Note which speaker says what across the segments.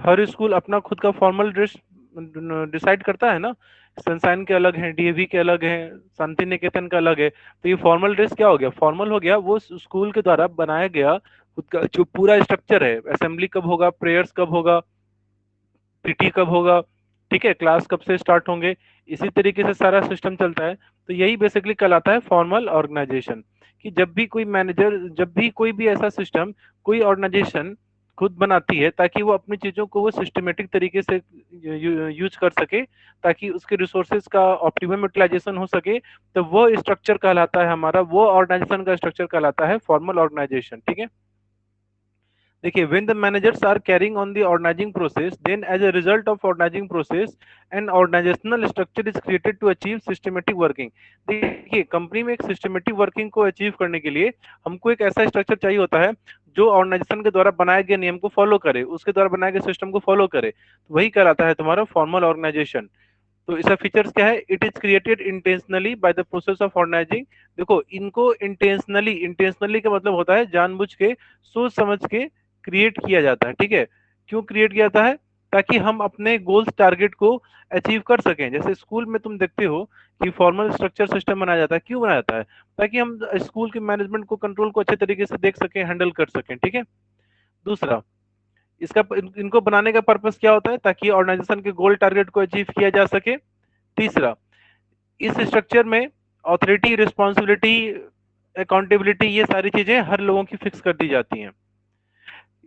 Speaker 1: हर school अपना खुद का फॉर्मल ड्रेस डिसाइड करता है ना। सनशाइन के अलग हैं, डीएवी के अलग हैं, शांति निकेतन का अलग है। तो ये फॉर्मल ड्रेस क्या हो गया? फॉर्मल हो गया वो स्कूल के द्वारा बनाया गया खुद का जो पूरा स्ट्रक्चर है। असेंबली कब होगा, प्रेयर्स कब होगा, पीटी कब होगा, ठीक है, क्लास कब से स्टार्ट होंगे, इसी तरीके से सारा सिस्टम चलता है। तो यही बेसिकली कहलाता है फॉर्मल ऑर्गेनाइजेशन। कि जब भी कोई मैनेजर, जब भी कोई भी ऐसा सिस्टम कोई ऑर्गेनाइजेशन खुद बनाती है ताकि वो अपनी चीजों को वो सिस्टमेटिक तरीके से यूज कर सके, ताकि उसके रिसोर्सेज का ऑप्टिमम यूटिलाइजेशन हो सके, तो वो स्ट्रक्चर कहलाता है हमारा, वो ऑर्गेनाइजेशन का स्ट्रक्चर कहलाता है फॉर्मल ऑर्गेनाइजेशन। ठीक है। देखिए, when the managers are carrying on the organizing process, then as a result of organizing process an organizational structure is created to achieve systematic working। देखिए, कंपनी में एक सिस्टमेटिक वर्किंग को achieve करने के लिए हमको एक ऐसा स्ट्रक्चर चाहिए होता है जो ऑर्गेनाइजेशन के द्वारा बनाए गए नियम को फॉलो करे, उसके द्वारा बनाए गए सिस्टम को फॉलो करे। तो वही कहलाता है तुम्हारा फॉर्मल ऑर्गेनाइजेशन। तो इसका फीचर्स क्या है? It is created intentionally by the process of organizing. देखो, इनको इंटेंशनली, इंटेंशनली का मतलब होता है जानबूझ के, सोच समझ के क्रिएट किया जाता है। ठीक है। क्यों क्रिएट किया जाता है? ताकि हम अपने गोल्स टारगेट को अचीव कर सकें। जैसे स्कूल में तुम देखते हो कि फॉर्मल स्ट्रक्चर सिस्टम बनाया जाता है। क्यों बनाया जाता है? ताकि हम स्कूल के मैनेजमेंट को, कंट्रोल को अच्छे तरीके से देख सकें, हैंडल कर सकें। ठीक है। दूसरा, इसका इनको बनाने का पर्पस क्या होता है? ताकि ऑर्गेनाइजेशन के गोल टारगेट को अचीव किया जा सके। तीसरा, इस स्ट्रक्चर में ऑथोरिटी, रिस्पॉन्सिबिलिटी, अकाउंटेबिलिटी, ये सारी चीजें हर लोगों की फिक्स कर दी जाती हैं।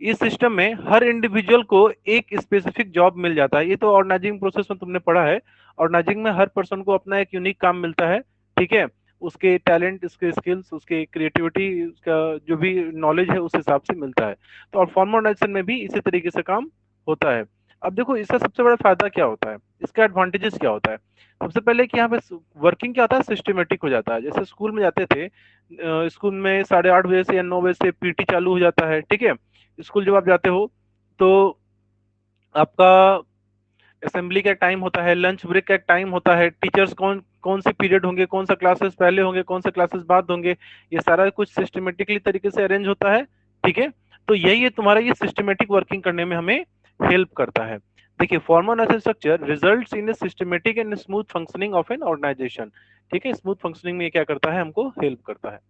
Speaker 1: इस सिस्टम में हर इंडिविजुअल को एक स्पेसिफिक जॉब मिल जाता है। ये तो ऑर्गेनाइजिंग प्रोसेस में तुमने पढ़ा है। ऑर्गेनाइजिंग में हर पर्सन को अपना एक यूनिक काम मिलता है। ठीक है। उसके टैलेंट, उसके स्किल्स, उसके क्रिएटिविटी, उसका जो भी नॉलेज है उस हिसाब से मिलता है। तो और फॉर्मल ऑर्गेनाइजेशन में भी इसी तरीके से काम होता है। अब देखो, इसका सबसे बड़ा फायदा क्या होता है, इसका एडवांटेजेस क्या होता है? सबसे पहले कि यहाँ पे वर्किंग क्या होता है, सिस्टमेटिक हो जाता है। जैसे स्कूल में जाते थे, स्कूल में 8:30 बजे से या 9 बजे से पीटी चालू हो जाता है। ठीक है। स्कूल जब आप जाते हो तो आपका असेंबली का टाइम होता है, लंच ब्रेक का एक टाइम होता है, टीचर्स कौन कौन से पीरियड होंगे, कौन सा क्लासेस पहले होंगे, कौन सा क्लासेस बाद होंगे, ये सारा कुछ सिस्टमेटिकली तरीके से अरेंज होता है। ठीक है। तो यही है तुम्हारा, ये सिस्टमेटिक वर्किंग करने में हमें हेल्प करता है। देखिए, formal structure results in a systematic and smooth functioning of an organization. ठीक है। स्मूथ फंक्शनिंग में ये क्या करता है, हमको हेल्प करता है।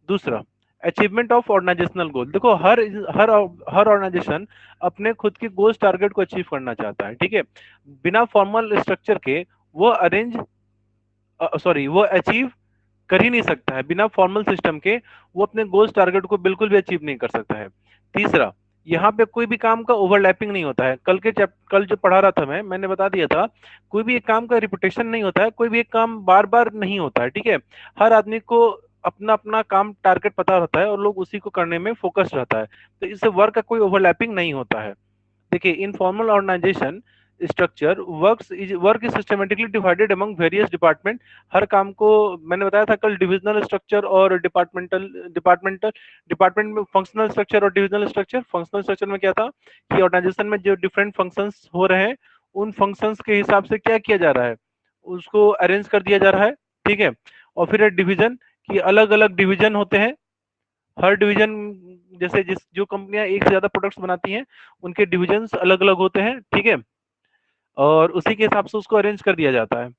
Speaker 1: दूसरा, अचीवमेंट ऑफ ऑर्गेनाइजेशनल गोल। देखो, हर हर ऑर्गेनाइजेशन अपने खुद के गोल्स टारगेट को अचीव करना चाहता है। ठीक है। बिना फॉर्मल स्ट्रक्चर के वो अरेंज, सॉरी, वो अचीव कर ही नहीं सकता है। बिना फॉर्मल सिस्टम के वो अपने गोल्स टारगेट को बिल्कुल भी अचीव नहीं कर सकता है। तीसरा, यहाँ पे कोई भी काम का ओवरलैपिंग नहीं होता है। कल जो पढ़ा रहा था मैंने बता दिया था, कोई भी एक काम का रिपीटेशन नहीं होता है, कोई भी एक काम बार बार नहीं होता है। ठीक है। हर आदमी को अपना अपना काम टारगेट पता रहता है और लोग उसी को करने में फोकस रहता है। तो इससे वर्क का कोई ओवरलैपिंग नहीं होता है। देखिए, informal organisation structure work is systematically divided among various department. हर काम को, मैंने बताया था कल, डिविजनल स्ट्रक्चर और डिपार्टमेंटल डिपार्टमेंट में फंक्शनल स्ट्रक्चर और डिविजनल स्ट्रक्चर। फंक्शनल स्ट्रक्चर में क्या था कि ऑर्गेनाइजेशन में जो डिफरेंट फंक्शंस हो रहे हैं, उन फंक्शंस के हिसाब से क्या किया जा रहा है, उसको अरेंज कर दिया जा रहा है। ठीक है। और फिर डिवीजन, की अलग अलग डिवीजन होते हैं। हर डिवीजन, जैसे जिस जो कंपनियां एक से ज्यादा प्रोडक्ट्स बनाती हैं, उनके डिविजन्स अलग अलग होते हैं। ठीक है। और उसी के हिसाब से उसको अरेंज कर दिया जाता है।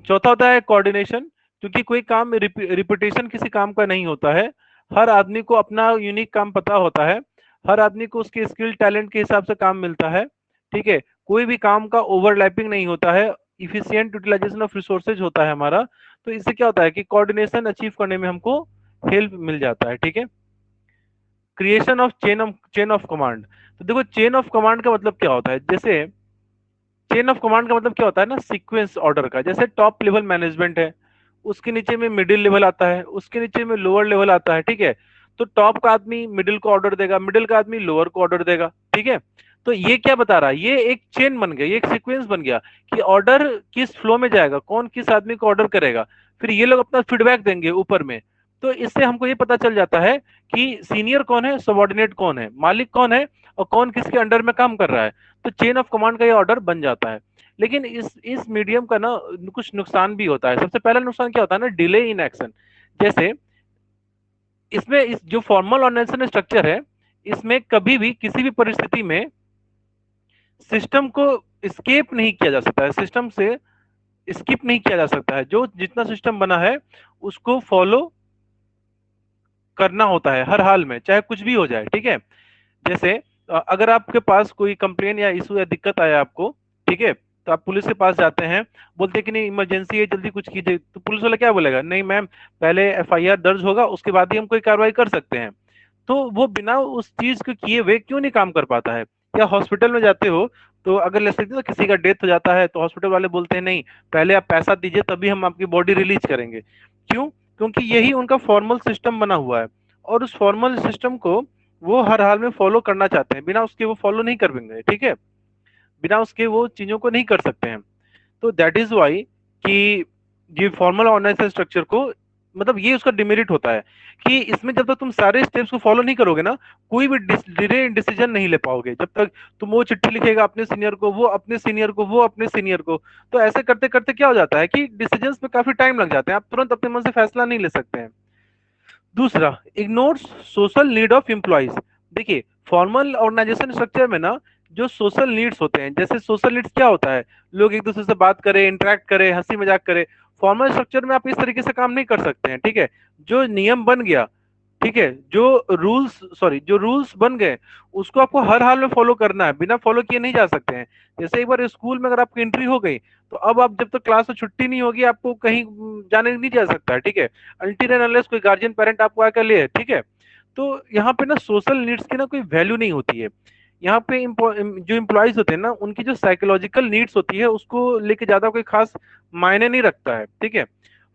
Speaker 1: चौथा होता है कोऑर्डिनेशन। क्योंकि कोई काम रिपीटेशन किसी काम का नहीं होता है। हर आदमी को अपना यूनिक काम पता होता है। हर आदमी को उसके स्किल टैलेंट के हिसाब से काम मिलता है। ठीक है। कोई भी काम का ओवरलैपिंग नहीं होता है। इफिशियंट यूटिलाइजेशन ऑफ रिसोर्सेज होता है हमारा। तो इससे क्या होता है कि कोऑर्डिनेशन अचीव करने में हमको हेल्प मिल जाता है। ठीक है। Creation of chain of command. तो देखो, चेन ऑफ कमांड का मतलब क्या होता है? जैसे चेन ऑफ कमांड का मतलब क्या होता है ना, सीक्वेंस ऑर्डर का। जैसे टॉप लेवल मैनेजमेंट है, उसके नीचे में मिडिल लेवल आता है, उसके नीचे में लोअर लेवल आता है। ठीक है। तो टॉप का आदमी मिडिल को ऑर्डर देगा, मिडिल का आदमी लोअर को ऑर्डर देगा। ठीक है। तो ये क्या बता रहा है, ये एक चेन बन गया, ये एक सीक्वेंस बन गया कि ऑर्डर किस फ्लो में जाएगा, कौन किस आदमी को ऑर्डर करेगा, फिर ये लोग अपना फीडबैक देंगे ऊपर में। तो इससे हमको ये पता चल जाता है कि सीनियर कौन है, सबॉर्डिनेट कौन है, मालिक कौन है, और कौन किसके अंडर में काम कर रहा है। तो चेन ऑफ कमांड का ये ऑर्डर बन जाता है। लेकिन इस मीडियम का ना कुछ नुकसान भी होता है। सबसे पहला नुकसान क्या होता है ना, डिले इन एक्शन। जैसे इसमें जो फॉर्मल ऑर्गेनाइजेशन स्ट्रक्चर है, इसमें कभी भी किसी भी परिस्थिति में सिस्टम को स्केप नहीं किया जा सकता है, सिस्टम से स्किप नहीं किया जा सकता है। जो जितना सिस्टम बना है उसको फॉलो करना होता है हर हाल में, चाहे कुछ भी हो जाए, ठीक है। जैसे अगर आपके पास कोई कंप्लेन या इशू या दिक्कत आया आपको, ठीक है, तो आप पुलिस के पास जाते हैं, बोलते हैं कि नहीं इमरजेंसी है, जल्दी कुछ कीजिए, तो पुलिस वाला क्या बोलेगा, नहीं मैम पहले एफआईआर दर्ज होगा उसके बाद ही हम कोई कार्रवाई कर सकते हैं। तो वो बिना उस चीज को किए हुए क्यों नहीं काम कर पाता है। या हॉस्पिटल में जाते हो, तो अगर ले सकते हो किसी का डेथ हो जाता है तो हॉस्पिटल वाले बोलते हैं नहीं पहले आप पैसा दीजिए तभी हम आपकी बॉडी रिलीज करेंगे। क्यों? क्योंकि यही उनका फॉर्मल सिस्टम बना हुआ है, और उस फॉर्मल सिस्टम को वो हर हाल में फॉलो करना चाहते हैं, बिना उसके वो फॉलो नहीं कर पाएंगे, ठीक है, बिना उसके वो चीजों को नहीं कर सकते हैं। तो दैट इज वाई कि ये फॉर्मल ऑर्गेनाइजेशन स्ट्रक्चर को, मतलब ये उसका डिमेरिट होता है कि इसमें जब तक तुम सारे स्टेप्स को फॉलो नहीं करोगे ना, कोई भी डिसीजन नहीं ले पाओगे। जब तक तुम वो चिट्ठी लिखेगा अपने सीनियर को, वो अपने सीनियर को, वो अपने सीनियर को, तो ऐसे करते करते क्या हो जाता है कि डिसीजंस में काफी टाइम लग जाते हैं, आप तुरंत अपने मन से फैसला नहीं ले सकते हैं। दूसरा, ignores social need of employees. देखिए, फॉर्मल ऑर्गेनाइजेशन स्ट्रक्चर में ना जो सोशल नीड्स होते हैं, जैसे सोशल नीड्स क्या होता है, लोग एक दूसरे से बात करें, इंटरेक्ट करें, हंसी मजाक करें। फॉर्मल स्ट्रक्चर में आप इस तरीके से काम नहीं कर सकते हैं, ठीक है। जो नियम बन गया, ठीक है, जो रूल्स बन गए उसको आपको हर हाल में फॉलो करना है, बिना फॉलो किए नहीं जा सकते हैं। जैसे एक बार स्कूल में अगर आपकी एंट्री हो गई, तो अब आप जब तक क्लास में छुट्टी नहीं होगी आपको कहीं जाने नहीं जा सकता है, ठीक है, अनटिल एंड अनलेस कोई गार्जियन पेरेंट आपको आकर ले, ठीक है। तो यहाँ पे ना सोशल नीड्स की ना कोई वैल्यू नहीं होती है। यहाँ पे जो इम्प्लॉयज होते हैं ना उनकी जो साइकोलॉजिकल नीड्स होती है उसको लेके ज्यादा कोई खास मायने नहीं रखता है, ठीक है।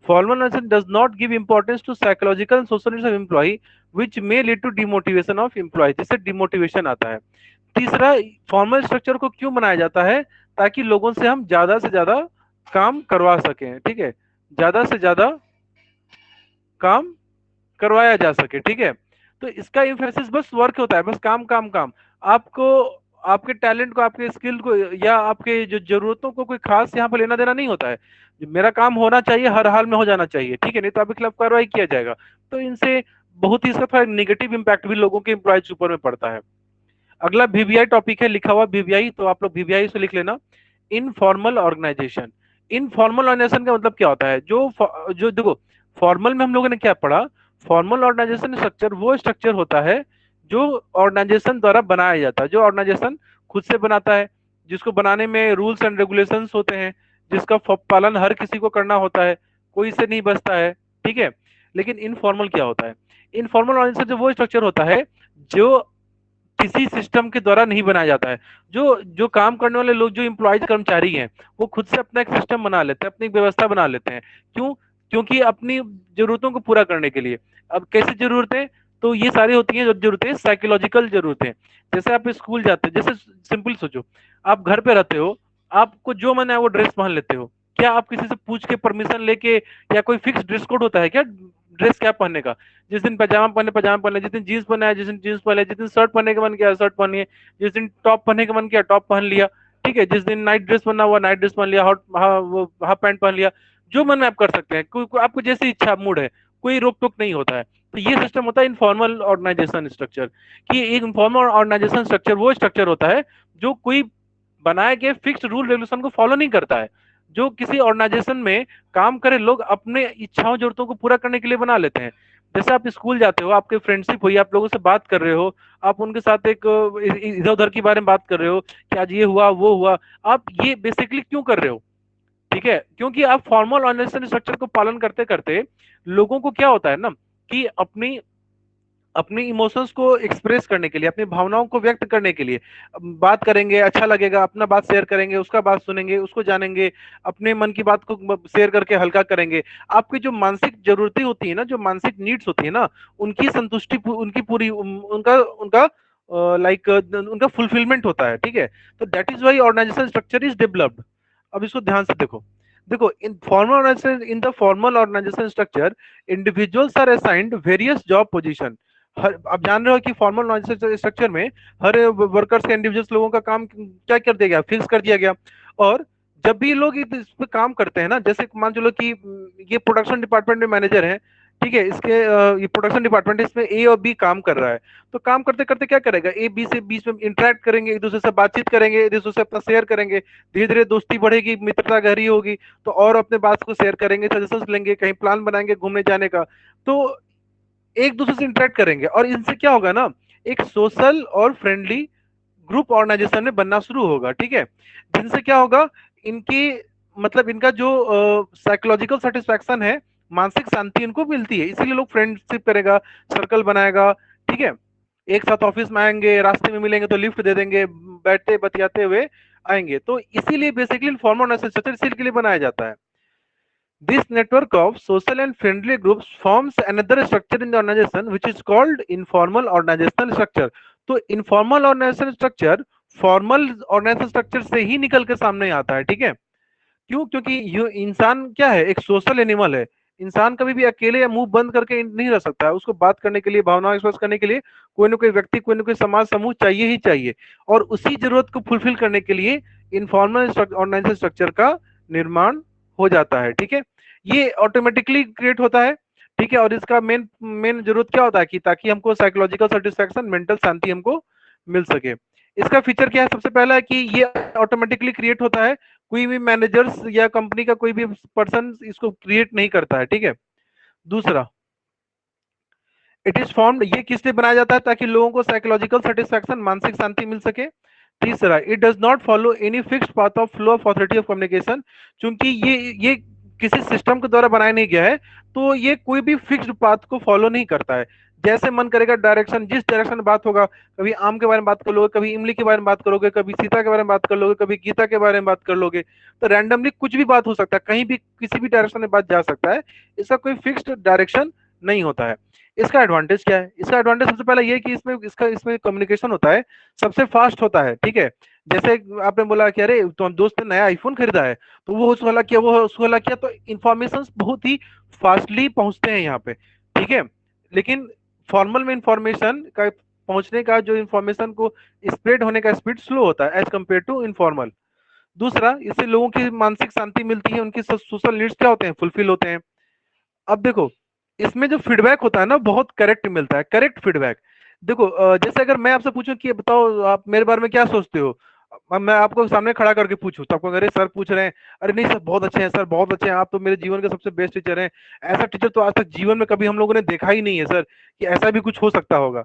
Speaker 1: Formal organization does not give importance to psychological and social needs of employee which may lead to demotivation of employee, जिससे डिमोटिवेशन आता है। तीसरा, फॉर्मल स्ट्रक्चर को क्यों बनाया जाता है, ताकि लोगों से हम ज्यादा से ज्यादा काम करवा सकें, ठीक है, ज्यादा से ज्यादा काम करवाया जा सके, ठीक है। तो इसका इम्फेसिस बस वर्क होता है, बस काम काम काम। आपको आपके टैलेंट को, आपके स्किल को, या आपके जो जरूरतों को कोई खास यहाँ पे लेना देना नहीं होता है। मेरा काम होना चाहिए, हर हाल में हो जाना चाहिए, ठीक है, नहीं तो आपके खिलाफ कार्रवाई किया जाएगा। तो इनसे बहुत ही इसका थोड़ा निगेटिव इम्पैक्ट भी लोगों के एम्प्लॉयज के ऊपर में पड़ता है। अगला वीवीआई टॉपिक है, लिखा हुआ वीवीआई, तो आप लोग वीवीआई से लिख लेना। Informal organisation. इनफॉर्मल ऑर्गेनाइजेशन का मतलब क्या होता है, जो देखो, फॉर्मल में हम लोगों ने क्या पढ़ा, फॉर्मल ऑर्गेनाइजेशन स्ट्रक्चर वो स्ट्रक्चर होता है जो ऑर्गेनाइजेशन द्वारा बनाया जाता है, जो ऑर्गेनाइजेशन खुद से बनाता है, जिसको बनाने में रूल्स एंड रेगुलेशंस होते हैं, जिसका पालन हर किसी को करना होता है, कोई इससे नहीं बचता है, ठीक है। लेकिन इनफॉर्मल क्या होता है, इनफॉर्मल ऑर्गेनाइजेशन जो वो स्ट्रक्चर होता है जो किसी सिस्टम के द्वारा नहीं बनाया जाता है। जो जो काम करने वाले लोग, जो इम्प्लॉयज कर्मचारी हैं, वो खुद से अपना एक सिस्टम बना लेते हैं, अपनी एक व्यवस्था बना लेते हैं। क्यों? क्योंकि अपनी जरूरतों को पूरा करने के लिए। अब कैसी जरूरतें, तो ये सारी होती हैं जो जरूरतें साइकोलॉजिकल जरूरतें। जैसे आप स्कूल जाते हैं, जैसे सिंपल सोचो, आप घर पे रहते हो, आपको जो मन है वो ड्रेस पहन लेते हो। क्या आप किसी से पूछ के परमिशन लेके, या कोई फिक्स ड्रेस कोड होता है क्या ड्रेस क्या पहनने का? जिस दिन पजामा पहने पजामा पहन लिया, जिस दिन जीन्स पहना है जिस दिन जीन्स पहन लिया, जिस दिन शर्ट पहनने का मन किया शर्ट पहन लिया, जिस दिन टॉप पहनने का मन किया टॉप पहन लिया, ठीक है, जिस दिन नाइट ड्रेस पहना हुआ नाइट ड्रेस पहन लिया, हाफ पैंट पहन लिया। जो मन में आप कर सकते हैं, आपको जैसी इच्छा मूड है, कोई रोक टोक नहीं होता है। तो ये सिस्टम होता है इनफॉर्मल ऑर्गेनाइजेशन स्ट्रक्चर। कि एक इनफॉर्मल ऑर्गेनाइजेशन स्ट्रक्चर वो स्ट्रक्चर होता है जो कोई बनाए गए फिक्स्ड रूल रेगुलेशन को फॉलो नहीं करता है। जो किसी ऑर्गेनाइजेशन में काम करे लोग अपने इच्छाओं जरूरतों को पूरा करने के लिए बना लेते हैं। जैसे आप स्कूल जाते हो, आपके फ्रेंडशिप हुई, आप लोगों से बात कर रहे हो, आप उनके साथ एक इधर उधर के बारे में बात कर रहे हो कि आज ये हुआ वो हुआ। आप ये बेसिकली क्यों कर रहे हो, ठीक है, क्योंकि आप फॉर्मल ऑर्गेनाइजेशन स्ट्रक्चर को पालन करते करते लोगों को क्या होता है ना, कि अपनी अपनी इमोशंस को एक्सप्रेस करने के लिए, अपनी भावनाओं को व्यक्त करने के लिए बात करेंगे, अच्छा लगेगा, अपना बात शेयर करेंगे, उसका बात सुनेंगे, उसको जानेंगे, अपने मन की बात को शेयर करके हल्का करेंगे। आपकी जो मानसिक जरूरतें होती है ना, जो मानसिक नीड्स होती है ना, उनकी संतुष्टि, उनकी पूरी उनका उनका लाइक उनका फुलफिलमेंट होता है, ठीक है। तो that is why organisation structure is developed. अब इसको ध्यान से देखो। देखो, in the formal organisation structure individuals are assigned various job position. हर, आप जान रहे हो कि फॉर्मल स्ट्रक्चर में हर वर्कर्स के, इंडिविजुअल्स लोगों का काम क्या कर दिया गया, फिक्स कर दिया गया। और जब भी लोग इस पे काम करते हैं ना, जैसे मान चलो कि ये प्रोडक्शन डिपार्टमेंट में मैनेजर है, ठीक है, इसके ये प्रोडक्शन डिपार्टमेंट, इसमें ए और बी काम कर रहा है। तो काम करते करते क्या करेगा, ए बी से बीच में इंटरेक्ट करेंगे, एक दूसरे से बातचीत करेंगे, एक दूसरे से अपना शेयर करेंगे, धीरे धीरे दोस्ती बढ़ेगी, मित्रता गहरी होगी, तो और अपने बात को शेयर करेंगे, सजेशंस लेंगे, कहीं प्लान बनाएंगे घूमने जाने का। तो एक दूसरे से इंटरेक्ट करेंगे, और इनसे क्या होगा ना, एक सोशल और फ्रेंडली ग्रुप ऑर्गेनाइजेशन में बनना शुरू होगा। ठीक है, जिनसे क्या होगा, इनकी मतलब इनका जो साइकोलॉजिकल सेटिस्फैक्शन है, मानसिक शांति इनको मिलती है, इसीलिए लोग फ्रेंडशिप करेगा, सर्कल बनाएगा। ठीक है, एक साथ ऑफिस में आएंगे, रास्ते में मिलेंगे तो लिफ्ट दे देंगे, बैठते बतियाते हुए आएंगे। तो इसीलिए बेसिकली इनफॉर्मल स्ट्रक्चर इसी के लिए बनाया जाता है। This network of social and friendly groups forms another structure in the organization which is called informal organizational structure. तो informal organizational structure formal organizational structure से ही निकल के सामने आता है। ठीक है, क्यों? क्योंकि ये इंसान क्या है, एक सोशल एनिमल है। इंसान कभी भी अकेले या मुंह बंद करके नहीं रह सकता है, उसको बात करने के लिए, भावना एक्सप्रेस करने के लिए कोई ना कोई व्यक्ति, कोई ना कोई समाज समूह चाहिए ही चाहिए। और उसी जरूरत को फुलफिल करने के लिए इनफॉर्मल ऑर्गेनाइजेशन स्ट्रक्चर का निर्माण हो जाता है। ठीक है, ये ऑटोमेटिकली क्रिएट होता है। ठीक है, और इसका मेन मेन जरूरत क्या होता है कि ताकि हमको साइकोलॉजिकल सेटिस्फैक्शन, मेंटल शांति हमको मिल सके। इसका फीचर क्या है, सबसे पहला है कि ये ऑटोमेटिकली क्रिएट होता है, कोई भी मैनेजर्स या कंपनी का कोई भी पर्सन इसको क्रिएट नहीं करता है। ठीक है, दूसरा, इट इज फॉर्म्ड, ये किस लिए बनाया जाता है, ताकि लोगों को साइकोलॉजिकल सेटिस्फैक्शन, मानसिक शांति मिल सके। तीसरा, it does not follow any fixed path of flow of authority of communication, क्योंकि ये किसी सिस्टम के द्वारा बनाया नहीं गया है, तो ये कोई भी फिक्स्ड पाथ को फॉलो नहीं करता है। जैसे मन करेगा डायरेक्शन, जिस डायरेक्शन में बात होगा, कभी आम के बारे में बात कर लोगे, कभी इमली के बारे में बात करोगे, कभी सीता के बारे में बात कर लोगे, कभी गीता के बारे में बात कर लोगे। तो रैंडमली कुछ भी बात हो सकता है, कहीं भी किसी भी डायरेक्शन में बात जा सकता है, इसका कोई फिक्स्ड डायरेक्शन नहीं होता है। इसका एडवांटेज क्या है, इसका एडवांटेज सबसे पहला ये है कि इसमें कम्युनिकेशन होता है, सबसे फास्ट होता है। ठीक है, जैसे आपने बोला कि अरे तो हम दोस्त ने नया आईफोन खरीदा है, तो वो उसको हला किया, वो उसको हला किया, तो इन्फॉर्मेशन बहुत ही फास्टली पहुंचते हैं यहाँ पे। ठीक है, लेकिन फॉर्मल में इंफॉर्मेशन का पहुंचने का, जो इन्फॉर्मेशन को स्प्रेड होने का स्पीड स्लो होता है एज कम्पेयर टू इनफॉर्मल। दूसरा, इससे लोगों की मानसिक शांति मिलती है, उनकी सोशल नीड्स क्या होते हैं, फुलफिल होते हैं। अब देखो, इसमें जो फीडबैक होता है ना, बहुत करेक्ट मिलता है, करेक्ट फीडबैक। देखो जैसे अगर मैं आपसे पूछूं कि बताओ आप मेरे बारे में क्या सोचते हो, अब मैं आपको सामने खड़ा करके पूछूं, तो आपको अरे सर पूछ रहे हैं, अरे नहीं सर बहुत अच्छे हैं, सर बहुत अच्छे हैं, आप तो मेरे जीवन के सबसे बेस्ट टीचर हैं। ऐसा टीचर तो आज तक जीवन में कभी हम लोगों ने देखा ही नहीं है सर, कि ऐसा भी कुछ हो सकता होगा।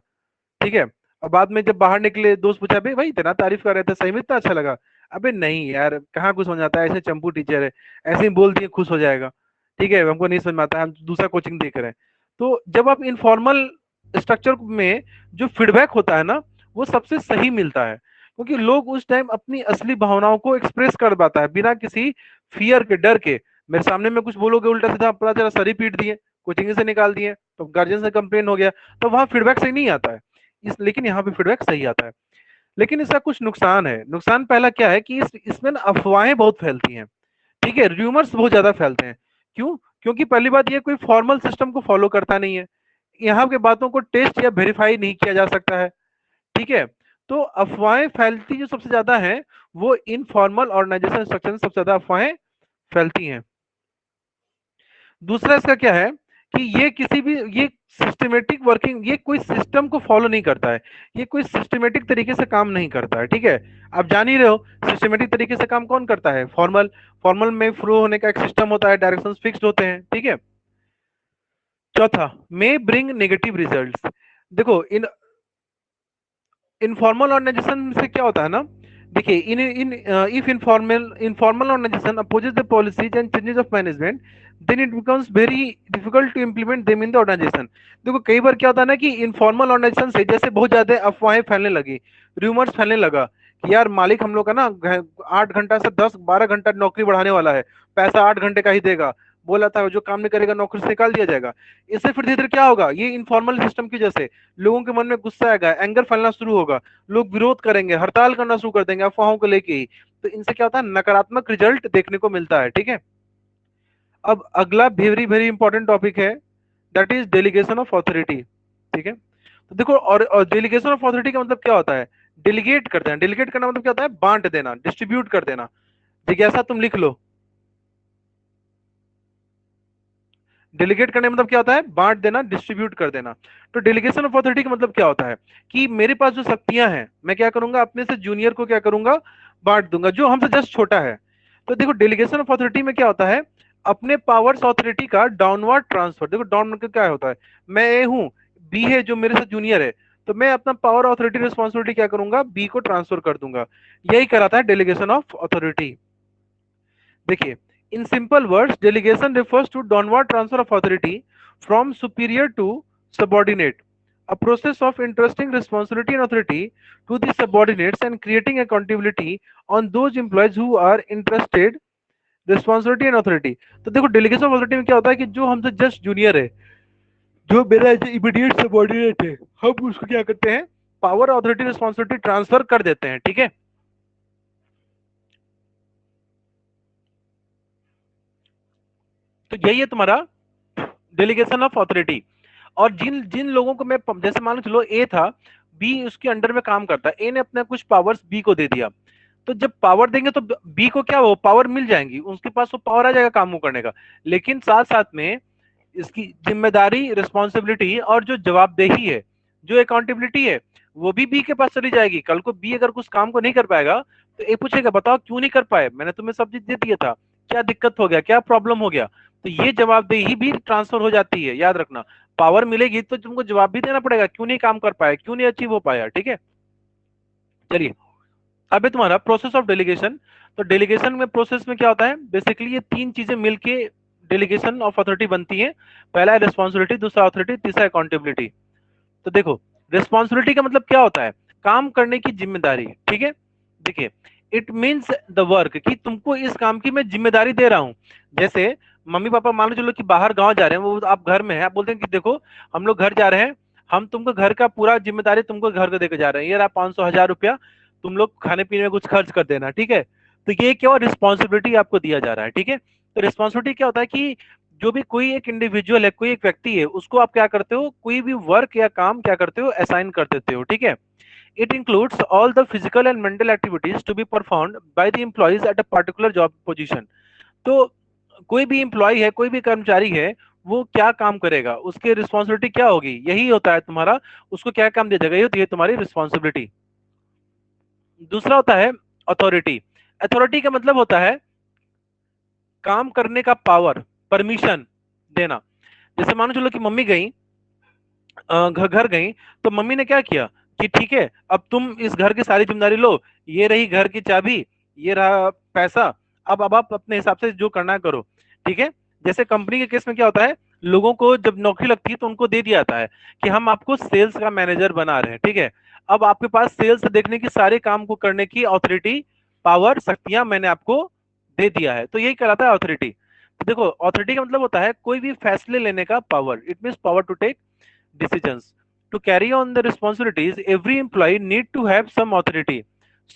Speaker 1: ठीक है, और बाद में जब बाहर निकले, दोस्त पूछा भाई भाई इतना तारीफ कर रहे थे, सही में इतना अच्छा लगा? अबे नहीं यार, कहाँ कुछ हो जाता है, ऐसे चंपू टीचर है, ऐसे ही बोल दिए खुश हो जाएगा। ठीक है, हमको नहीं समझ में आता है, हम दूसरा कोचिंग देख रहे हैं। तो जब आप इनफॉर्मल स्ट्रक्चर में जो फीडबैक होता है ना, वो सबसे सही मिलता है, क्योंकि लोग उस टाइम अपनी असली भावनाओं को एक्सप्रेस कर पाता है बिना किसी फियर के, डर के। मेरे सामने में कुछ बोलोगे उल्टा सीधा, पता चला सर ही पीट दिए, कोचिंग से निकाल दिए, तो गार्जियन से कंप्लेन हो गया, तो वहां फीडबैक सही नहीं आता है। लेकिन यहाँ पे फीडबैक सही आता है। लेकिन इसका कुछ नुकसान है। नुकसान पहला क्या है कि इसमें ना अफवाहें बहुत फैलती हैं। ठीक है, र्यूमर्स बहुत ज्यादा फैलते हैं। क्यों? क्योंकि पहली बात ये, कोई फॉर्मल सिस्टम को फॉलो करता नहीं है, यहाँ के बातों को टेस्ट या वेरीफाई नहीं किया जा सकता है। ठीक है, तो अफवाहें फैलती जो सबसे ज्यादा है, वो इनफॉर्मल ऑर्गेनाइजेशन स्ट्रक्चर में सबसे ज्यादा अफवाहें फैलती हैं। दूसरा इसका क्या है कि ये किसी भी, ये सिस्टमेटिक वर्किंग, ये कोई सिस्टम को फॉलो नहीं करता है, ये कोई सिस्टमेटिक तरीके से काम नहीं करता है। ठीक है, आप जान ही रहे हो सिस्टमेटिक तरीके से काम कौन करता है, फॉर्मल। फॉर्मल में फ्लो होने का एक सिस्टम होता है, डायरेक्शंस फिक्स्ड होते हैं। ठीक है, चौथा, मे ब्रिंग नेगेटिव रिजल्ट्स। देखो इन इनफॉर्मल ऑर्गेनाइजेशन से क्या होता है ना, देखिए in in if informal organisation opposes the policies and changes of management, then it becomes very difficult to implement them in the organisation. देखो कई बार क्या होता है ना कि इनफॉर्मल ऑर्गेनाइजेशन से जैसे बहुत ज्यादा अफवाहें फैलने लगी, रूमर्स फैलने लगा कि यार मालिक हम लोग का ना 8 घंटा से 10-12 घंटा नौकरी बढ़ाने वाला है, पैसा 8 घंटे का ही देगा, बोला था जो काम नहीं करेगा नौकरी से निकाल दिया जाएगा। इससे फिर धीरे धीरे क्या होगा, ये इनफॉर्मल सिस्टम की वजह से लोगों के मन में गुस्सा आएगा, एंगर फैलना शुरू होगा, लोग विरोध करेंगे, हड़ताल करना शुरू कर देंगे अफवाहों को लेके ही। तो इनसे क्या होता है, नकारात्मक रिजल्ट देखने को मिलता है। ठीक है, अब अगला वेरी वेरी इंपॉर्टेंट टॉपिक है, that is delegation of authority. ठीक है, तो देखो, और डेलीगेशन ऑफ अथॉरिटी का मतलब क्या होता है, डेलीगेट करते हैं। डेलीगेट करना मतलब क्या होता है, बांट देना, डिस्ट्रीब्यूट कर देना। जिज्ञासा तुम लिख लो, डेलीगेट करने मतलब क्या होता है, बांट देना, डिस्ट्रीब्यूट कर देना। तो डेलीगेशन ऑफ अथॉरिटी का मतलब क्या होता है कि मेरे पास जो शक्तियां हैं मैं क्या करूंगा, अपने से जूनियर को क्या करूंगा, बांट दूंगा, जो हमसे जस्ट छोटा है। तो देखो डेलीगेशन ऑफ अथॉरिटी में क्या होता है, अपने पावर्स अथॉरिटी का डाउनवर्ड ट्रांसफर। देखो डाउन का क्या होता है, मैं ए हूँ, बी है जो मेरे से जूनियर है, तो मैं अपना पावर अथॉरिटी रिस्पॉन्सिबिलिटी क्या करूंगा, बी को ट्रांसफर कर दूंगा। यही कराता है डेलीगेशन ऑफ अथॉरिटी। देखिए, in simple words delegation refers to downward transfer of authority from superior to subordinate, a process of entrusting responsibility and authority to the subordinates and creating accountability on those employees who are entrusted responsibility and authority। तो देखो delegation of authority में क्या होता है कि जो हमसे just junior है, जो मेरा इमीडिएट सबॉर्डिनेट है, हम उसको क्या करते हैं, पावर अथॉरिटी रिस्पॉन्सिबिलिटी ट्रांसफर कर देते हैं। ठीक है, तो यही है तुम्हारा डेलीगेशन ऑफ अथॉरिटी। और जिन जिन लोगों को मैं, जैसे मान लो चलो ए था, बी उसके अंडर में काम करता है, ए ने अपने कुछ पावर्स बी को दे दिया, तो जब पावर देंगे तो बी को क्या, वो पावर मिल जाएंगी, उसके पास वो पावर आ जाएगा काम को करने का। लेकिन साथ साथ में इसकी जिम्मेदारी, रिस्पॉन्सिबिलिटी और जो जवाबदेही है, जो अकाउंटेबिलिटी है, वो भी बी के पास चली जाएगी। कल को बी अगर कुछ काम को नहीं कर पाएगा तो ए पूछेगा बताओ क्यों नहीं कर पाए, मैंने तुम्हें सब चीज दे दिया था, क्या दिक्कत हो गया, क्या प्रॉब्लम हो गया। तो ये जवाबदेही भी ट्रांसफर हो जाती है, याद रखना। पावर मिलेगी तो तुमको जवाब भी देना पड़ेगा, क्यों नहीं काम कर पाया, क्यों नहीं अचीव हो पाया। ठीक है, चलिए अब है तुम्हारा प्रोसेस ऑफ डेलीगेशन। तो डेलीगेशन में प्रोसेस में क्या होता है, बेसिकली ये तीन चीजें मिलके डेलीगेशन ऑफ अथॉरिटी बनती है। पहला है रिस्पॉन्सिबिलिटी, दूसरा अथॉरिटी, तीसरा अकाउंटेबिलिटी। तो देखो रिस्पॉन्सिबिलिटी का मतलब क्या होता है, काम करने की जिम्मेदारी। ठीक है, देखिए इट मीन्स द वर्क, कि तुमको इस काम की मैं जिम्मेदारी दे रहा हूं। जैसे मम्मी पापा मान लो चलो कि बाहर गांव जा रहे हैं, वो आप घर में है, आप बोलते हैं कि देखो हम लोग घर जा रहे हैं, हम तुमको घर का पूरा जिम्मेदारी तुमको घर को देकर जा रहे हैं, ये रहा 500,000 रुपया, तुम लोग खाने पीने में कुछ खर्च कर देना। ठीक है, तो ये क्या रिस्पॉन्सिबिलिटी आपको दिया जा रहा है। ठीक है, तो रिस्पॉन्सिबिलिटी क्या होता है कि जो भी कोई एक इंडिविजुअल है, कोई एक व्यक्ति है, उसको आप क्या करते हो, कोई भी वर्क या काम क्या करते हो, असाइन कर देते हो। ठीक है, it includes all the physical and mental activities to be performed by the employees at a particular job position. तो कोई भी एम्प्लॉय है, कोई भी कर्मचारी है, वो क्या काम करेगा, उसकी रिस्पॉन्सिबिलिटी क्या होगी, यही होता है तुम्हारा, उसको क्या काम दिया जाएगा, ये होती है तुम्हारी रिस्पॉन्सिबिलिटी। दूसरा होता है अथॉरिटी। अथॉरिटी का मतलब होता है काम करने का पावर, परमिशन देना। जैसे मानो चलो कि मम्मी गई, घर गई, तो मम्मी ने क्या किया कि ठीक है अब तुम इस घर की सारी जिम्मेदारी लो, ये रही घर की चाबी, ये रहा पैसा, अब आप अपने हिसाब से जो करना है करो। ठीक है, जैसे कंपनी के केस में क्या होता है, लोगों को जब नौकरी लगती है तो उनको दे दिया जाता है कि हम आपको सेल्स का मैनेजर बना रहे हैं। ठीक है, अब आपके पास सेल्स देखने की, सारे काम को करने की अथॉरिटी, पावर, शक्तियां मैंने आपको दे दिया है, तो यही कहलाता है अथॉरिटी। तो देखो अथॉरिटी का मतलब होता है कोई भी फैसले लेने का power, it means power to take decisions. To carry on the responsibilities, every employee need to have some authority.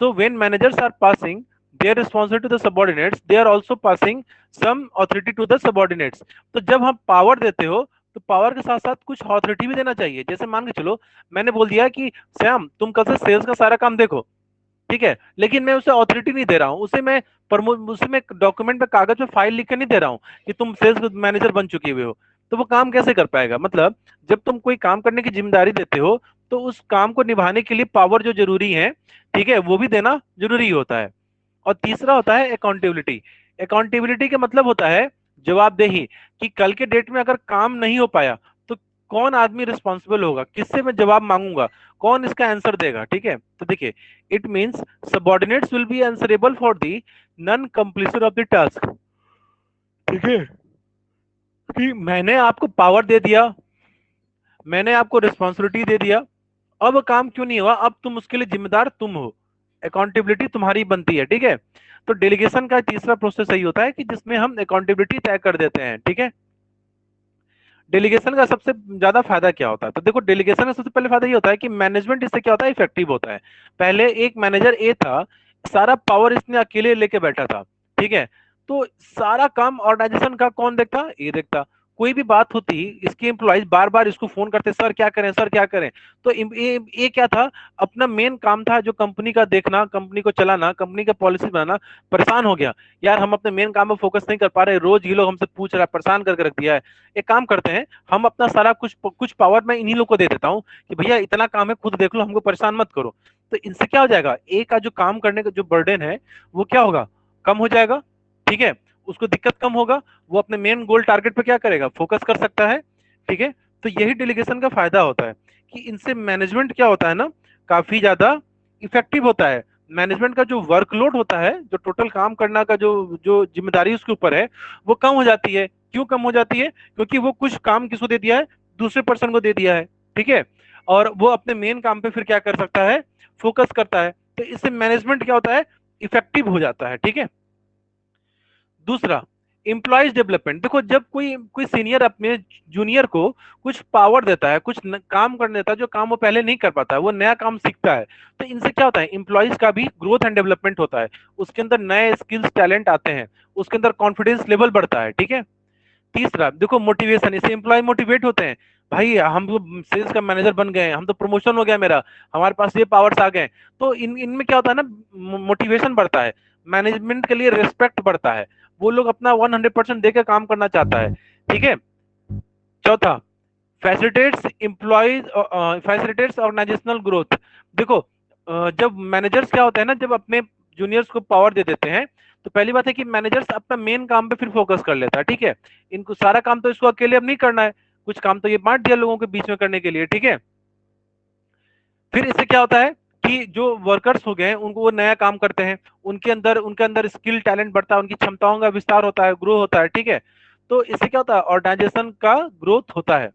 Speaker 1: So when managers are passing their responsibility to the subordinates, they are also passing some authority to the subordinates. तो जब हम power देते हो तो power के साथ साथ कुछ अथॉरिटी भी देना चाहिए। जैसे मान के चलो मैंने बोल दिया कि श्याम तुम कल से सेल्स का सारा काम देखो, ठीक है, लेकिन मैं उसे अथॉरिटी नहीं दे रहा हूँ, उसे मैं डॉक्यूमेंट पे, कागज पे फाइल लिख के नहीं दे रहा हूँ कि तुम सेल्स मैनेजर बन चुके हुए हो। तो वो काम कैसे कर पाएगा, मतलब जब तुम कोई काम करने की जिम्मेदारी देते हो तो उस काम को निभाने के लिए पावर जो जरूरी है, ठीक है, वो भी देना जरूरी होता है। और तीसरा होता है अकाउंटेबिलिटी। अकाउंटेबिलिटी का मतलब होता है जवाबदेही, कि कल के डेट में अगर काम नहीं हो पाया तो कौन आदमी रिस्पॉन्सिबल होगा, किससे मैं जवाब मांगूंगा, कौन इसका आंसर देगा। ठीक है, तो देखिए it means subordinates will be answerable for the non completion of the task. ठीक है, कि मैंने आपको पावर दे दिया, मैंने आपको रिस्पॉन्सिबिलिटी दे दिया, अब काम क्यों नहीं हुआ, अब तुम उसके लिए जिम्मेदार तुम हो, अकाउंटेबिलिटी तुम्हारी बनती है। ठीक है, तो डेलीगेशन का तीसरा प्रोसेस यही होता है कि जिसमें हम अकाउंटेबिलिटी तय कर देते हैं। ठीक है, डेलीगेशन का सबसे ज्यादा फायदा क्या होता है, तो देखो डेलीगेशन का सबसे पहले फायदा ये होता है कि मैनेजमेंट इससे क्या होता है, इफेक्टिव होता है। पहले एक मैनेजर ए था, सारा पावर इसने अकेले लेके बैठा था। ठीक है, तो सारा काम ऑर्गेनाइजेशन का कौन देखता, ए देखता, कोई भी बात होती, इसके एम्प्लॉइज बार बार इसको फोन करते, सर क्या करें, सर क्या करें। तो ये क्या था, अपना मेन काम था जो कंपनी का देखना, कंपनी को चलाना, कंपनी का पॉलिसी बनाना। परेशान हो गया यार, हम अपने मेन काम में फोकस नहीं कर पा रहे, रोज ये लोग हमसे पूछ रहा है, परेशान करके रख दिया है। एक काम करते हैं, हम अपना सारा कुछ कुछ पावर मैं इन्हीं लोग को दे देता हूँ कि भैया इतना काम है, खुद देख लो, हमको परेशान मत करो। तो इनसे क्या हो जाएगा, एक का जो काम करने का जो बर्डन है वो क्या होगा, कम हो जाएगा। ठीक है, उसको दिक्कत कम होगा, वो अपने मेन गोल टारगेट पे क्या करेगा, फोकस कर सकता है। ठीक है, तो यही डेलीगेशन का फायदा होता है कि इनसे मैनेजमेंट क्या होता है ना, काफी ज्यादा इफेक्टिव होता है। मैनेजमेंट का जो वर्कलोड होता है, जो टोटल काम करना का जो जो जिम्मेदारी उसके ऊपर है, वो कम हो जाती है। क्यों कम हो जाती है, क्योंकि वो कुछ काम किसको दे दिया है, दूसरे पर्सन को दे दिया है। ठीक है, और वो अपने मेन काम पे फिर क्या कर सकता है, फोकस करता है। तो इससे मैनेजमेंट क्या होता है, इफेक्टिव हो जाता है। ठीक है, दूसरा, एम्प्लॉयज डेवलपमेंट। देखो, जब कोई कोई सीनियर अपने जूनियर को कुछ पावर देता है, कुछ काम करने देता है, जो काम वो पहले नहीं कर पाता है, वो नया काम सीखता है, तो इनसे क्या होता है, एम्प्लॉयज का भी ग्रोथ एंड डेवलपमेंट होता है। उसके अंदर नए स्किल्स टैलेंट आते हैं, उसके अंदर कॉन्फिडेंस लेवल बढ़ता है। ठीक है, तीसरा देखो, मोटिवेशन, इससे एम्प्लॉय मोटिवेट होते हैं। भाई हम तो सेल्स का मैनेजर बन गए, हम तो प्रमोशन हो गया मेरा, हमारे पास ये पावर्स आ गए। तो इनमें क्या होता है ना, मोटिवेशन बढ़ता है, मैनेजमेंट के लिए रिस्पेक्ट बढ़ता है, वो लोग अपना 100% देकर काम करना चाहता है। ठीक है, चौथा, facilitates employees, facilitates organizational growth. देखो, जब मैनेजर्स क्या होते हैं ना, जब अपने जूनियर्स को पावर दे देते हैं, तो पहली बात है कि मैनेजर्स अपना मेन काम पे फिर फोकस कर लेता है। ठीक है, इनको सारा काम तो इसको अकेले अब नहीं करना है, कुछ काम तो ये बांट दिया लोगों के बीच में करने के लिए। ठीक है, फिर इससे क्या होता है कि जो वर्कर्स हो गए उनको, वो नया काम करते हैं, उनके अंदर स्किल टैलेंट बढ़ता है, उनकी क्षमताओं का विस्तार होता है, ग्रो होता है। ठीक है, तो इससे क्या होता है, ऑर्गेनाइजेशन का ग्रोथ होता है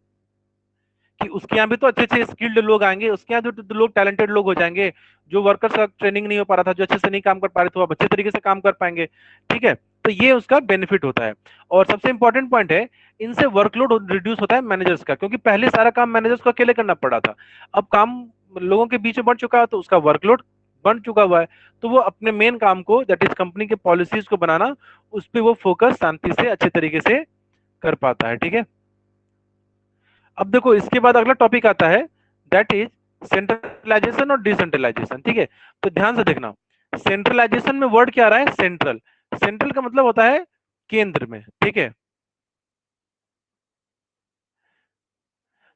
Speaker 1: कि उसके यहाँ भी तो अच्छे अच्छे स्किल्ड लोग आएंगे, उसके यहाँ जो लोग टैलेंटेड लोग हो जाएंगे, जो वर्कर्स का ट्रेनिंग नहीं हो पा रहा था, जो अच्छे से नहीं काम कर पा रहे थे, वो अब अच्छे तरीके से काम कर पाएंगे। ठीक है, तो ये उसका बेनिफिट होता है। और सबसे इंपॉर्टेंट पॉइंट है, इनसे वर्कलोड रिड्यूस होता है मैनेजर्स का, क्योंकि पहले सारा काम मैनेजर्स को अकेले करना पड़ा था, अब काम लोगों के बीच में बढ़ चुका है, तो उसका वर्कलोड बढ़ चुका हुआ है, तो वो अपने मेन काम को, दैट इज कंपनी के पॉलिसीज को बनाना, उस पर वो फोकस शांति से अच्छे तरीके से कर पाता है। ठीक है, अब देखो इसके बाद अगला टॉपिक आता है, दैट इज सेंट्रलाइजेशन और डिसेंट्रलाइजेशन। ठीक है, तो ध्यान से देखना, सेंट्रलाइजेशन में वर्ड क्या आ रहा है, सेंट्रल। सेंट्रल का मतलब होता है केंद्र में। ठीक है,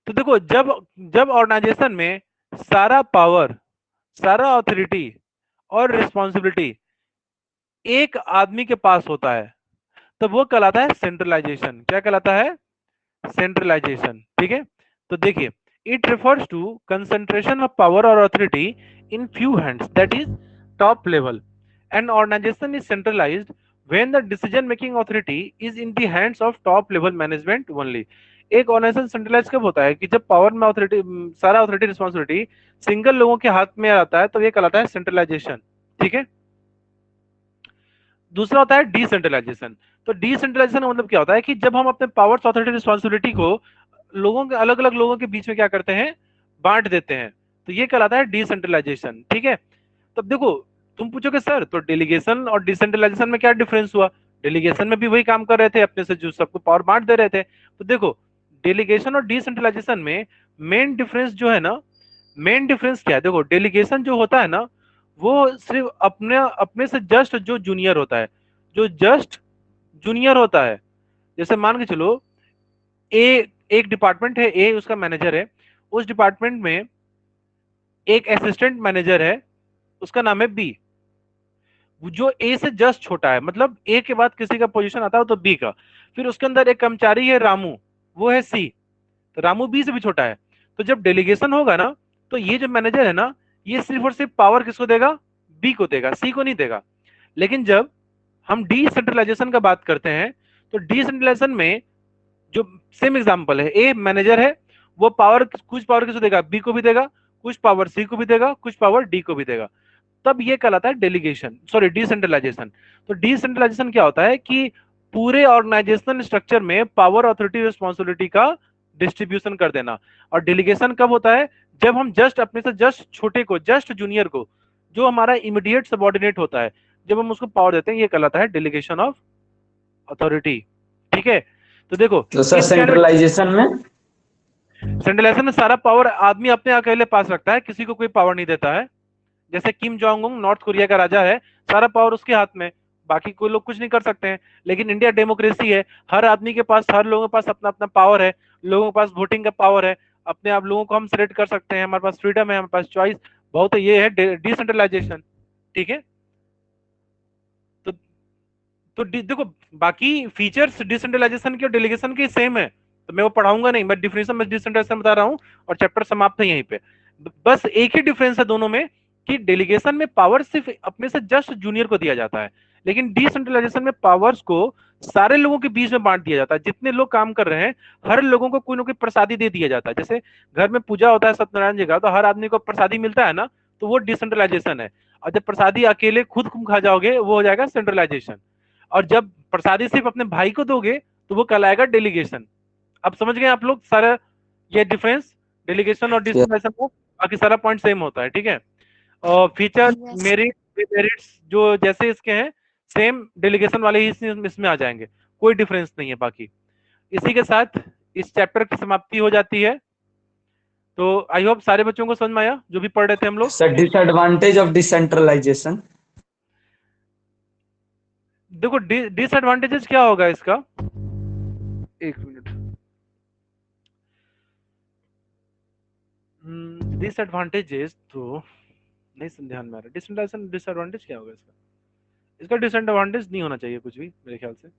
Speaker 1: तो देखो, जब जब ऑर्गेनाइजेशन में सारा पावर, सारा ऑथोरिटी और रिस्पॉन्सिबिलिटी एक आदमी के पास होता है, तो वो कहलाता है सेंट्रलाइजेशन। क्या कहलाता है, सेंट्रलाइजेशन। ठीक है, तो देखिए, it refers to concentration of power और authority in few hands, that is top level. An organisation is centralised when the decision making authority is in the hands of top level management only. एक organisation centralise कब होता है, कि जब power में authority, सारा authority responsibility single लोगों के हाथ में आता है, तो ये कहलाता है सेंट्रलाइजेशन। ठीक है, दूसरा होता है डिसेंट्रलाइजेशन। तो डिसेंट्रलाइजेशन का मतलब क्या होता है, कि जब हम अपने पावर्स, अथॉरिटी, रिस्पॉन्सिबिलिटी को लोगों के, अलग अलग लोगों के बीच में क्या करते हैं, बांट देते हैं, तो ये कहलाता है डिसेंट्रलाइजेशन। ठीक है, तब देखो, तुम पूछोगे सर तो डेलीगेशन और डिसेंट्रलाइजेशन में क्या डिफरेंस हुआ। डेलीगेशन में भी वही काम कर रहे थे, अपने से जो सबको पावर बांट दे रहे थे। तो देखो, डेलीगेशन और डिसेंट्रलाइजेशन में मेन डिफरेंस जो है ना, मेन डिफरेंस क्या है, देखो, डेलीगेशन जो होता है ना, वो सिर्फ अपने अपने से जस्ट जो जूनियर होता है, जो जस्ट जूनियर होता है, जैसे मान के चलो, ए, एक डिपार्टमेंट है, ए उसका मैनेजर है, उस डिपार्टमेंट में एक असिस्टेंट मैनेजर है, उसका नाम है बी, जो ए से जस्ट छोटा है, मतलब ए के बाद किसी का पोजीशन आता है तो बी का। फिर उसके अंदर एक कर्मचारी है रामू, वो है सी, तो रामू बी से भी छोटा है। तो जब डेलीगेशन होगा ना, तो ये जो मैनेजर है ना, ये सिर्फ और सिर्फ पावर किसको देगा, बी को देगा, सी को नहीं देगा। लेकिन जब हम डिसेंट्रलाइजेशन का बात करते हैं, तो डिसेंट्रलाइजेशन में जो सेम एग्जांपल है, ए मैनेजर है, वो पावर, कुछ पावर किसको देगा, बी को भी देगा, कुछ पावर सी को भी देगा, कुछ पावर डी को भी देगा। तब ये कहलाता है डेलीगेशन, सॉरी डिसेंट्रलाइजेशन। तो डिसेंट्रलाइजेशन क्या होता है, कि पूरे ऑर्गेनाइजेशनल स्ट्रक्चर में पावर, अथॉरिटी, रिस्पॉन्सिबिलिटी का डिस्ट्रीब्यूशन कर देना। और डेलीगेशन कब होता है, जब हम जस्ट अपने से जस्ट छोटे को, जस्ट जूनियर को, जो हमारा इमीडिएट सबॉर्डिनेट होता है, जब हम उसको पावर देते हैं, ये कहलाता है डेलीगेशन ऑफ अथॉरिटी। ठीक है, तो देखो
Speaker 2: तो सर
Speaker 1: इस कैन में
Speaker 2: सेंट्रलाइजेशन में
Speaker 1: सेंट्रलाइजेशन में सारा पावर आदमी अपने अकेले पास रखता है, किसी को कोई पावर नहीं देता है। जैसे Kim Jong Un north Korea का राजा है, सारा पावर उसके हाथ में, बाकी कोई लोग कुछ नहीं कर सकते हैं। लेकिन इंडिया डेमोक्रेसी है, हर आदमी के पास, हर लोगों के पास अपना अपना पावर है, लोगों के पास वोटिंग का पावर है, अपने आप लोगों को हम सिलेक्ट कर सकते हैं, हमारे पास फ्रीडम है, हमारे पास चॉइस बहुत है, ये है डिसेंट्रलाइजेशन। ठीक है। तो देखो, बाकी फीचर्स डिसेंट्रलाइजेशन के और डेलीगेशन के सेम है, तो मैं वो पढ़ाऊंगा नहीं, मैं डिफिनेशन में डिसेंट्रलाइजेशन बता रहा हूँ और चैप्टर समाप्त है यहीं पे। बस एक ही डिफरेंस है दोनों में कि डेलीगेशन में पावर सिर्फ अपने से जस्ट जूनियर को दिया जाता है, लेकिन डिसेंट्रलाइजेशन में पावर्स को सारे लोगों के बीच में बांट दिया जाता है। जितने लोग काम कर रहे हैं हर लोगों को कोई ना कोई प्रसादी दे दिया जाता है। जैसे घर में पूजा होता है सत्यनारायण जी का, तो हर आदमी को प्रसादी मिलता है ना, तो वो डिसेंट्रलाइजेशन है। और जब प्रसादी अकेले खुद तुम खा जाओगे वो हो जाएगा सेंट्रलाइजेशन। और जब प्रसादी सिर्फ अपने भाई को दोगे तो वो कहलाएगा डेलीगेशन। अब समझ गए आप लोग सारा ये डिफरेंस डेलीगेशन और डिसेंट्रलाइजेशन का? बाकी सारा पॉइंट सेम होता है, ठीक है। और फीचर
Speaker 3: यस।
Speaker 1: मेरिट डिमेरिट्स जो जैसे इसके हैं सेम डेलीगेशन वाले ही इसमें आ जाएंगे, कोई डिफरेंस नहीं है बाकी। इसी के साथ इस चैप्टर की समाप्ति हो जाती है। तो आई होप सारे बच्चों को समझ में आया जो भी पढ़ रहे थे हम लोग।
Speaker 2: Sir disadvantage of decentralization.
Speaker 1: देखो डिसएडवांटेजेस क्या होगा इसका, एक मिनट। डिसएडवांटेजेस तो नहीं ध्यान में आ रहा। डिसेंट्रलाइजेशन डिसएडवांटेज क्या होगा इसका? इसका डिसएडवांटेज नहीं होना चाहिए कुछ भी मेरे ख्याल से।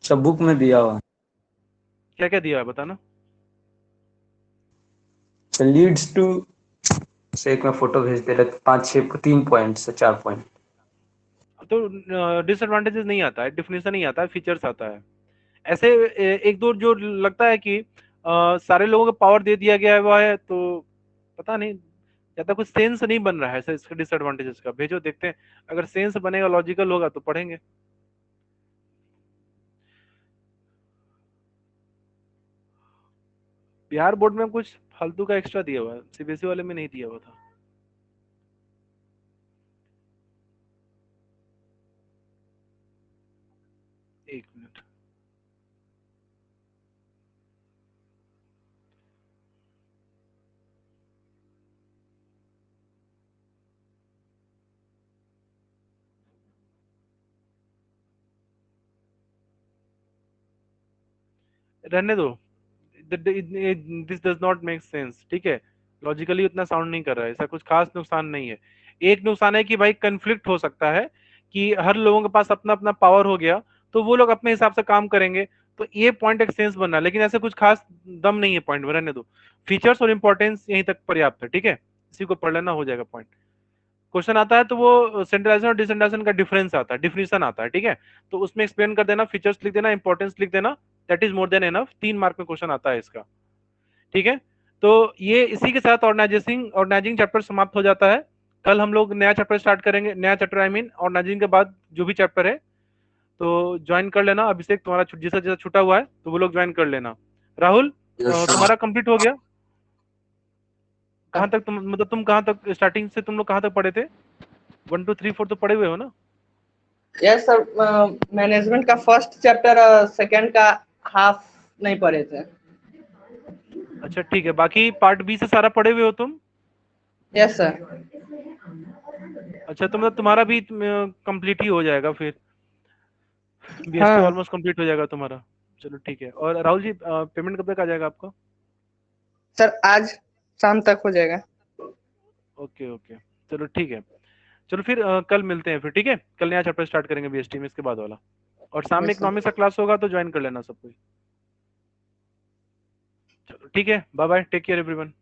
Speaker 2: सब बुक में दिया हुआ
Speaker 1: क्या क्या दिया है बताना।
Speaker 2: लीड्स टू से एक में फोटो भेज दे रहे 5 6 3 पॉइंट से 4 पॉइंट।
Speaker 1: तो डिसएडवांटेजेस नहीं आता है, डिफिनेशन नहीं आता है, फीचर्स आता है। ऐसे एक दो जो लगता है कि सारे लोगों को पावर दे दिया गया है वो है, तो पता नहीं, ज्यादा कुछ सेंस नहीं बन रहा है सर इसका डिसएडवांटेजेस का। भेजो देखते हैं, अगर सेंस बनेगा लॉजिकल होगा तो पढ़ेंगे। बिहार बोर्ड में कुछ फालतू का एक्स्ट्रा दिया हुआ है, सीबीएसई वाले में नहीं दिया हुआ था। एक मिनट। रहने दो, this does not make sense, ठीक है। लॉजिकली उतना साउंड नहीं कर रहा है, ऐसा कुछ खास नुकसान नहीं है। एक नुकसान है कि भाई कंफ्लिक्ट हो सकता है कि हर लोगों के पास अपना अपना पावर हो गया, तो वो लोग अपने हिसाब से काम करेंगे, तो ये पॉइंट एक सेंस बनना है, लेकिन ऐसे कुछ खास दम नहीं है पॉइंट में, रहने दो। फीचर्स और इंपॉर्टेंस यहीं तक पर्याप्त है, ठीक है, इसी को पढ़ लेना हो जाएगा पॉइंट। क्वेश्चन आता है तो वो सेंट्रलाइजेशन और डिसेंट्रलाइजेशन का डिफरेंस आता है, डिफिनेशन आता है, ठीक है। तो उसमें एक्सप्लेन कर देना, फीचर्स लिख देना, इंपॉर्टेंस लिख देना, that is more than enough. 3 mark में क्वेश्चन आता है इसका, ठीक है। तो ये इसी के साथ ऑर्गेनाइजिंग चैप्टर समाप्त हो जाता है। कल हम लोग नया चैप्टर स्टार्ट करेंगे, नया चैप्टर आई मीन ऑर्गेनाइजिंग के बाद जो भी चैप्टर है तो ज्वाइन कर लेना। अभिषेक तुम्हारा जैसा जैसा छूटा हुआ है तो वो लोग ज्वाइन कर लेना। राहुल तुम्हारा कंप्लीट हो गया? कहाँ तक तुम, मतलब तुम कहाँ तक स्टार्टिंग से तुम लोग कहाँ तक पढ़े थे? 1 2 3 4 तो पढ़े हुए हो ना?
Speaker 4: यस सर, मैनेजमेंट का फर्स्ट चैप्टर सेकंड का हाफ नहीं पढ़े थे।
Speaker 1: अच्छा ठीक है, बाकी पार्ट बी से सारा पढ़े हुए हो तुम?
Speaker 4: Yes sir.
Speaker 1: अच्छा, तो मतलब तुम्हारा भी कंप्लीट ही हो जाएगा फिर, बीएसटी
Speaker 4: हाँ
Speaker 1: ऑलमोस्ट कंप्लीट हो जाएगा तुम्हारा। चलो ठीक है। और राहुल जी पेमेंट कब तक आ जाएगा आपका?
Speaker 4: सर, आज शाम तक हो जाएगा।
Speaker 1: ओके ओके, चलो ठीक है। चलो फिर कल मिलते हैं फिर, ठीक है। कल नया चैप्टर स्टार्ट करेंगे बीएसटी में, इसके बाद वाला। और शाम में
Speaker 4: यस सर।
Speaker 1: इकोनॉमिक्स का क्लास होगा तो ज्वाइन कर लेना सब कोई। चलो ठीक है, bye bye, take care everyone.